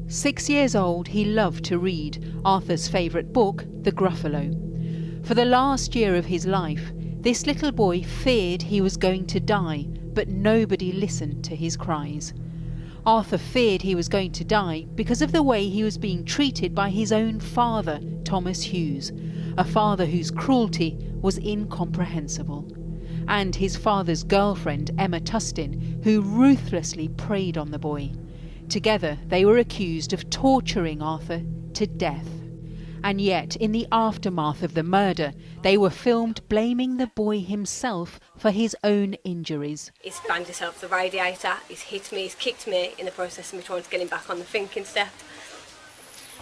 6 years old, he loved to read Arthur's favourite book, The Gruffalo. For the last year of his life, this little boy feared he was going to die, but nobody listened to his cries. Arthur feared he was going to die because of the way he was being treated by his own father, Thomas Hughes, a father whose cruelty was incomprehensible, and his father's girlfriend, Emma Tustin, who ruthlessly preyed on the boy. Together, they were accused of torturing Arthur to death. And yet, in the aftermath of the murder, they were filmed blaming the boy himself for his own injuries. He's banged himself off the radiator, he's hit me, he's kicked me in the process of me trying to get him back on the thinking step.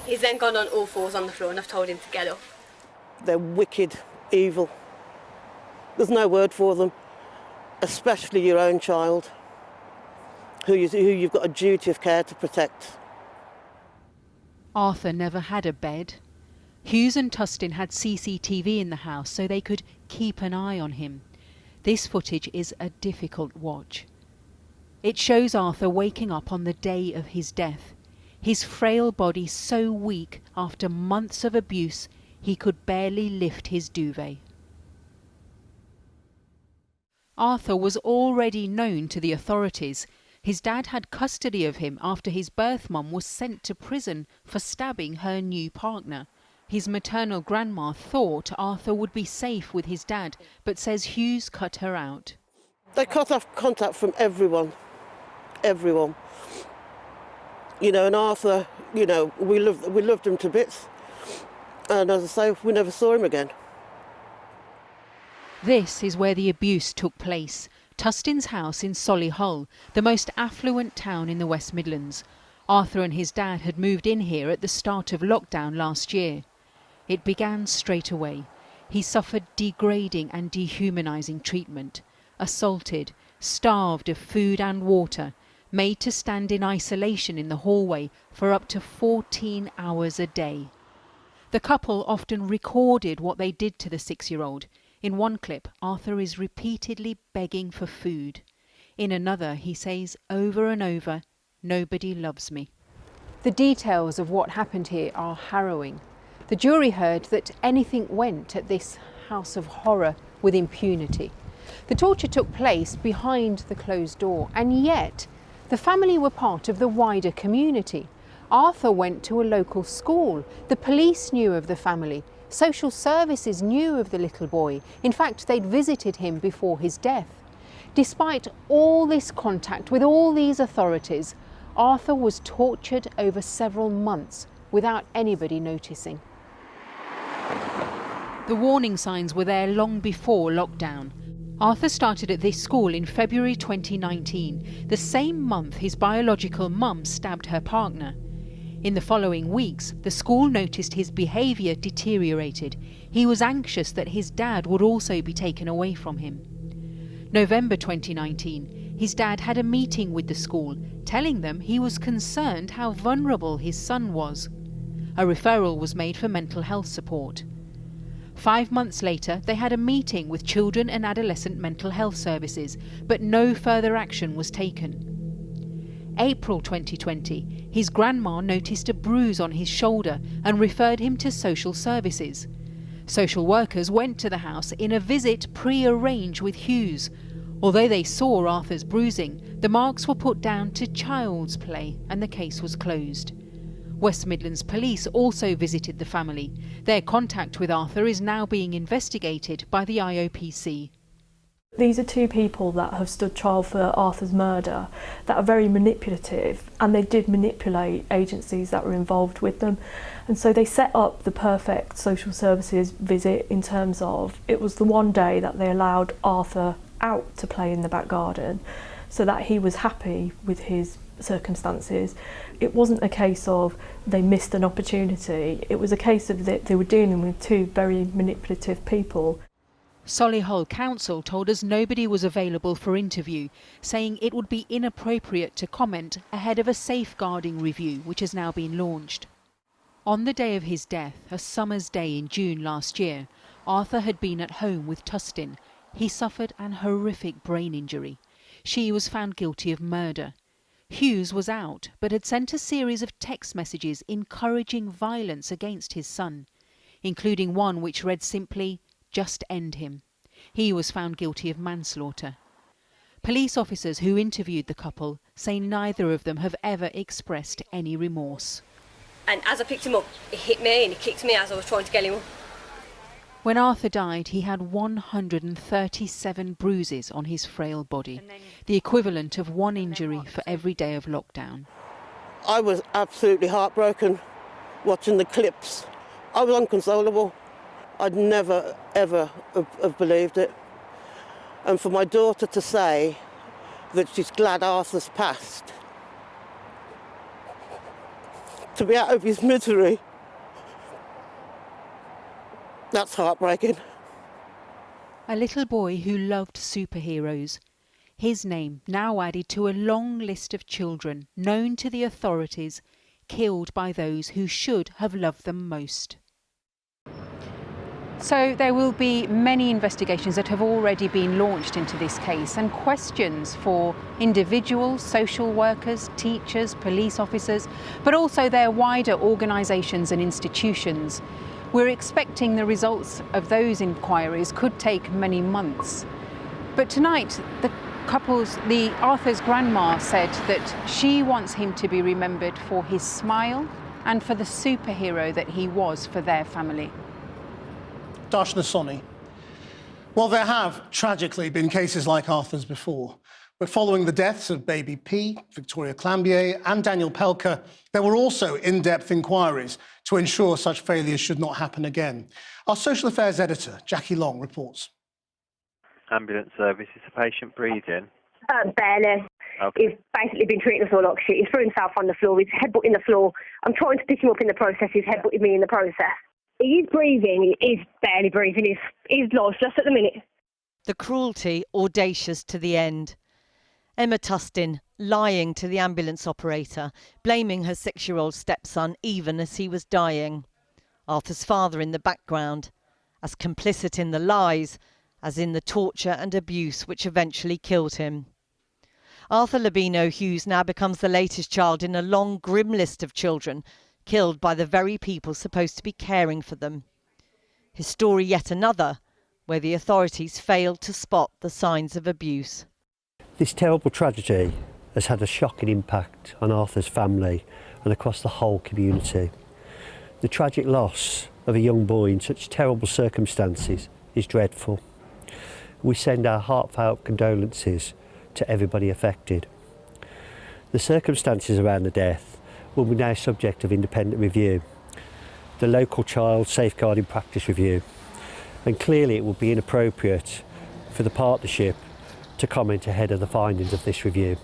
He's then gone on all fours on the floor and I've told him to get up. They're wicked, evil. There's no word for them, especially your own child, who you've got a duty of care to protect. Arthur never had a bed. Hughes and Tustin had CCTV in the house so they could keep an eye on him. This footage is a difficult watch. It shows Arthur waking up on the day of his death, his frail body so weak after months of abuse he could barely lift his duvet. Arthur was already known to the authorities. His dad had custody of him after his birth mum was sent to prison for stabbing her new partner. His maternal grandma thought Arthur would be safe with his dad, but says Hughes cut her out. They cut off contact from everyone. You know, and Arthur, you know, we loved him to bits. And as I say, we never saw him again. This is where the abuse took place. Tustin's house in Solihull, the most affluent town in the West Midlands. Arthur and his dad had moved in here at the start of lockdown last year. It began straight away. He suffered degrading and dehumanising treatment, assaulted, starved of food and water, made to stand in isolation in the hallway for up to 14 hours a day. The couple often recorded what they did to the 6-year-old. In one clip, Arthur is repeatedly begging for food. In another, he says over and over, "Nobody loves me." The details of what happened here are harrowing. The jury heard that anything went at this house of horror with impunity. The torture took place behind the closed door, and yet the family were part of the wider community. Arthur went to a local school. The police knew of the family. Social services knew of the little boy. In fact, they'd visited him before his death. Despite all this contact with all these authorities, Arthur was tortured over several months without anybody noticing. The warning signs were there long before lockdown. Arthur started at this school in February 2019, the same month his biological mum stabbed her partner. In the following weeks, the school noticed his behaviour deteriorated. He was anxious that his dad would also be taken away from him. November 2019, his dad had a meeting with the school, telling them he was concerned how vulnerable his son was. A referral was made for mental health support. 5 months later, they had a meeting with children and adolescent mental health services, but no further action was taken. April 2020, his grandma noticed a bruise on his shoulder and referred him to social services. Social workers went to the house in a visit pre-arranged with Hughes. Although they saw Arthur's bruising, the marks were put down to child's play and the case was closed. West Midlands Police also visited the family. Their contact with Arthur is now being investigated by the IOPC. These are two people that have stood trial for Arthur's murder that are very manipulative, and they did manipulate agencies that were involved with them. And so they set up the perfect social services visit in terms of it was the one day that they allowed Arthur out to play in the back garden so that he was happy with his circumstances. It wasn't a case of they missed an opportunity, it was a case of that they were dealing with two very manipulative people. Solihull Council told us nobody was available for interview, saying it would be inappropriate to comment ahead of a safeguarding review which has now been launched. On the day of his death, a summer's day in June last year, Arthur had been at home with Tustin. He suffered an horrific brain injury. She was found guilty of murder. Hughes was out, but had sent a series of text messages encouraging violence against his son, including one which read simply, "Just end him." He was found guilty of manslaughter. Police officers who interviewed the couple say neither of them have ever expressed any remorse. And as I picked him up, he hit me and he kicked me as I was trying to get him up. When Arthur died, he had 137 bruises on his frail body, the equivalent of one injury for every day of lockdown. I was absolutely heartbroken watching the clips. I was inconsolable. I'd never, ever have believed it. And for my daughter to say that she's glad Arthur's passed, to be out of his misery, that's heartbreaking. A little boy who loved superheroes. His name now added to a long list of children known to the authorities, killed by those who should have loved them most. So there will be many investigations that have already been launched into this case, and questions for individuals, social workers, teachers, police officers, but also their wider organisations and institutions. We're expecting the results of those inquiries could take many months. But tonight, Arthur's grandma said that she wants him to be remembered for his smile and for the superhero that he was for their family. Darshna Soni. Well, there have tragically been cases like Arthur's before. But following the deaths of baby P, Victoria Clambier and Daniel Pelker, there were also in-depth inquiries to ensure such failures should not happen again. Our social affairs editor, Jackie Long, reports. Ambulance service, is the patient breathing? Barely. Okay. He's basically been treating us all like shit. He's threw himself on the floor, he's headbutting the floor. I'm trying to pick him up in the process, he's headbutting me in the process. He's breathing, he's barely breathing, he's lost just at the minute. The cruelty audacious to the end. Emma Tustin lying to the ambulance operator, blaming her 6-year-old stepson even as he was dying. Arthur's father in the background, as complicit in the lies as in the torture and abuse which eventually killed him. Arthur Labinjo-Hughes now becomes the latest child in a long, grim list of children killed by the very people supposed to be caring for them. His story yet another, where the authorities failed to spot the signs of abuse. This terrible tragedy has had a shocking impact on Arthur's family and across the whole community. The tragic loss of a young boy in such terrible circumstances is dreadful. We send our heartfelt condolences to everybody affected. The circumstances around the death will be now subject of independent review, the local child safeguarding practice review, and clearly it would be inappropriate for the partnership to comment ahead of the findings of this review.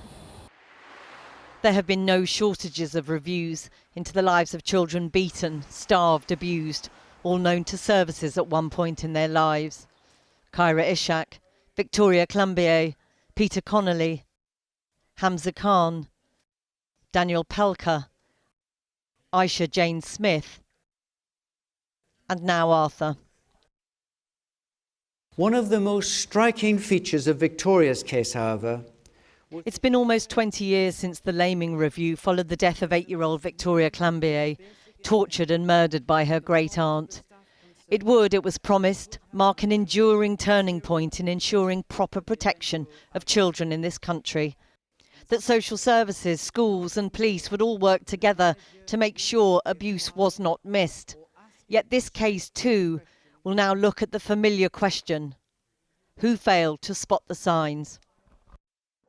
There have been no shortages of reviews into the lives of children beaten, starved, abused, all known to services at one point in their lives. Kyra Ishak, Victoria Clambier, Peter Connolly, Hamza Khan, Daniel Pelker, Aisha Jane Smith, and now Arthur. One of the most striking features of Victoria's case, however, it's been almost 20 years since the Laming Review followed the death of 8-year-old Victoria Clambier, tortured and murdered by her great-aunt. It would, it was promised, mark an enduring turning point in ensuring proper protection of children in this country. That social services, schools and police would all work together to make sure abuse was not missed. Yet this case too will now look at the familiar question: who failed to spot the signs?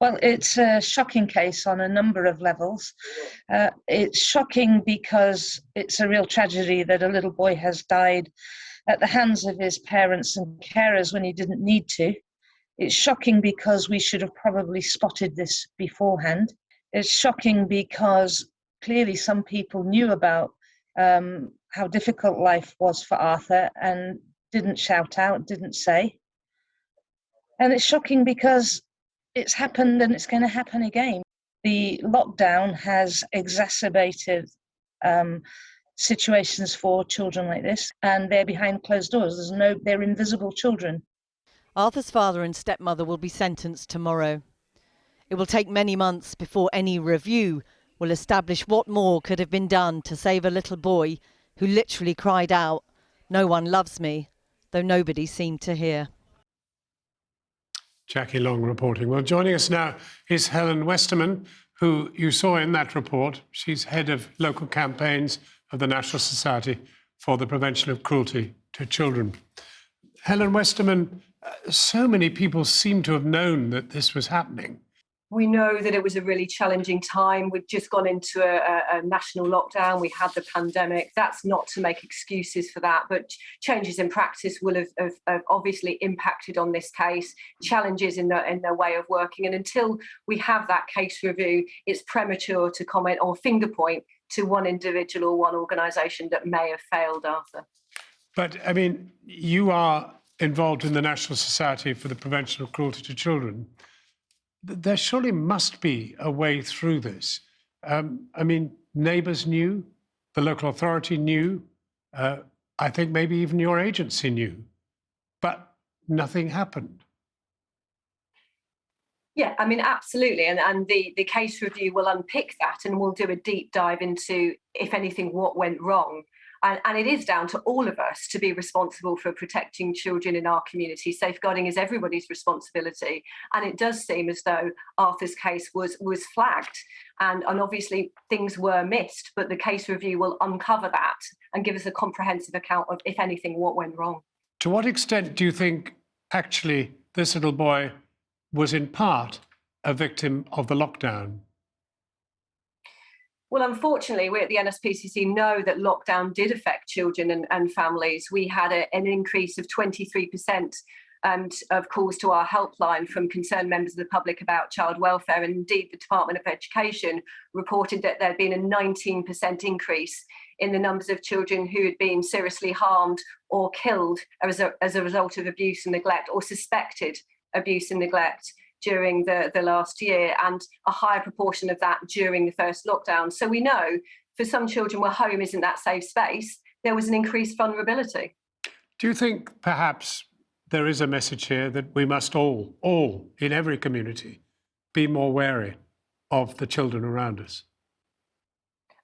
Well, it's a shocking case on a number of levels. It's shocking because it's a real tragedy that a little boy has died at the hands of his parents and carers when he didn't need to. It's shocking because we should have probably spotted this beforehand. It's shocking because clearly some people knew about how difficult life was for Arthur and didn't shout out, didn't say. And it's shocking because it's happened and it's going to happen again. The lockdown has exacerbated situations for children like this, and they're behind closed doors. They're invisible children. Arthur's father and stepmother will be sentenced tomorrow. It will take many months before any review will establish what more could have been done to save a little boy who literally cried out, "No one loves me," though nobody seemed to hear. Jackie Long reporting. Well, joining us now is Helen Westerman, who you saw in that report. She's head of local campaigns of the National Society for the Prevention of Cruelty to Children. Helen Westerman, so many people seem to have known that this was happening. We know that it was a really challenging time. We'd just gone into a national lockdown. We had the pandemic. That's not to make excuses for that, but changes in practice will have obviously impacted on this case, challenges in their way of working. And until we have that case review, it's premature to comment or finger point to one individual or one organisation that may have failed, Arthur. But, I mean, you are involved in the National Society for the Prevention of Cruelty to Children. There surely must be a way through this. I mean, neighbours knew, the local authority knew, I think maybe even your agency knew, but nothing happened. Yeah, I mean, absolutely. And the case review will unpick that and we'll do a deep dive into, if anything, what went wrong. And it is down to all of us to be responsible for protecting children in our community. Safeguarding is everybody's responsibility. And it does seem as though Arthur's case was flagged and obviously things were missed, but the case review will uncover that and give us a comprehensive account of, if anything, what went wrong. To what extent do you think actually this little boy was in part a victim of the lockdown? Well, unfortunately, we at the NSPCC know that lockdown did affect children and families. We had an increase of 23% of calls to our helpline from concerned members of the public about child welfare. And indeed, the Department of Education reported that there had been a 19% increase in the numbers of children who had been seriously harmed or killed as a result of abuse and neglect or suspected abuse and neglect during the last year, and a higher proportion of that during the first lockdown. So we know for some children where home isn't that safe space, there was an increased vulnerability. Do you think perhaps there is a message here that we must all in every community, be more wary of the children around us?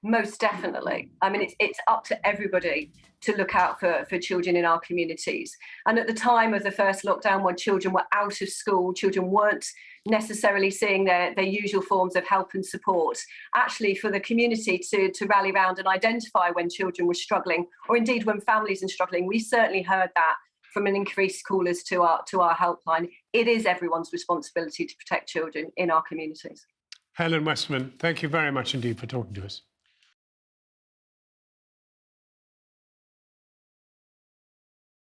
Most definitely. I mean, it's up to everybody to look out for children in our communities. And at the time of the first lockdown, when children were out of school, children weren't necessarily seeing their usual forms of help and support. Actually, for the community to rally around and identify when children were struggling, or indeed when families are struggling, we certainly heard that from an increased callers to our helpline. It is everyone's responsibility to protect children in our communities. Helen Westerman, thank you very much indeed for talking to us.